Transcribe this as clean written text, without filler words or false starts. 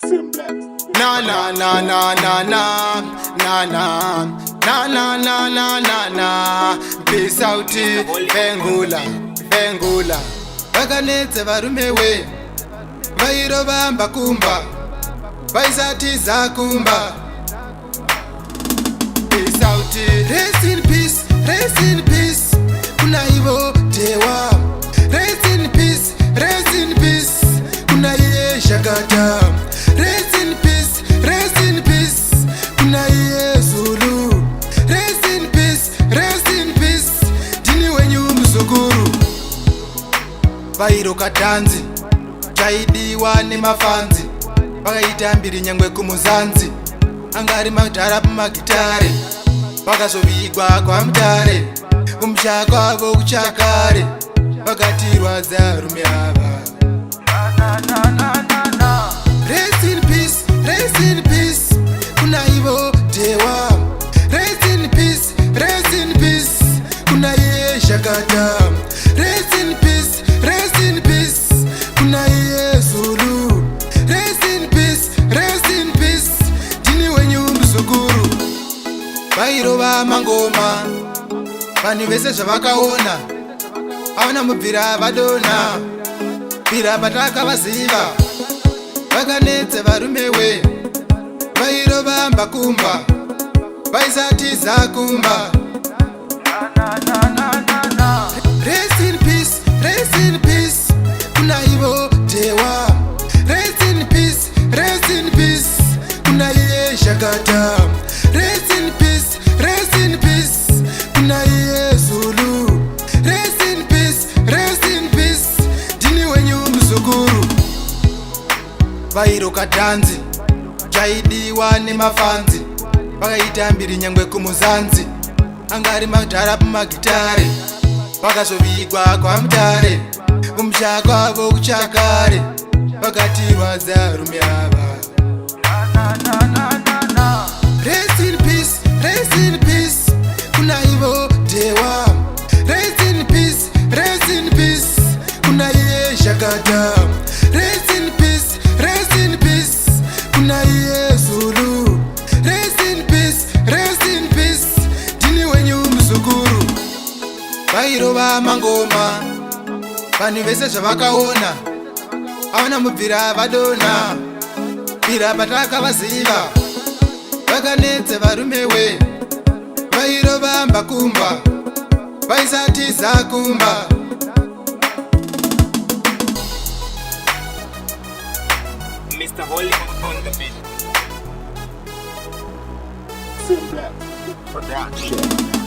Na na na na na na na na na na na na na na Peace out, Bengula, Bengula. Vakanetse varume we vairova mbakumba vaisatiza kumba. Peace out, rest in peace, rest in peace. Kuna ivo dewa, rest in peace, rest in peace. Kuna iye shagata, rest in peace, rest in peace. Kuna iye Zulu, rest in peace, rest in peace. Dini wenyu msukuru vairo katanzi chaidiwa nemafanzi vakaita mbiri nyangwe kumuzanzi angari madhara pamagitare vakazovigwa kwa mutare kumusha kwavo kuchakare vakatirwadza rume ava. Rest in peace, rest in peace. Kuna ivo dewa, rest in peace, rest in peace. Kuna iye shakata, rest in peace, rest in peace. Kuna iye Zulu, rest in peace, rest in peace. Dini wenyu msukuru vairova mangoma vanhu vese zvavakaona avana mubvira vadona bvira patakavaziva vakanetse varume we vairova mbakumba vaisatiza kumba. Rest in peace, rest in peace. Kuna ivo dewa, rest in peace, rest in peace. Kuna iye shakata, rest in peace, rest in peace. Kuna iye Zulu, rest in peace, rest in peace. Dini wenyu msukuru vairo katanzi chaidiwa nemafanzi vakaita mbiri nyangwe kumuzanzi angari madhara pamagitare vakazovigwa kwa mutare kumusha kwavo kuchakare vakatirwadza rume ava. Rest in peace, rest in peace. Kuna ivo dewa, rest in peace, rest in peace. Kuna iye shakata, rest in peace, rest in peace. Kuna iye Zulu, rest in peace, rest in peace. Dini wenyu msukuru vairova mangoma vanhu vese zvavakaona avana mubvira vadona bvira patakavaziva vakanetse varume we vairova mbakumba vaisatiza kumba. Mr. Holly on the beat. Production.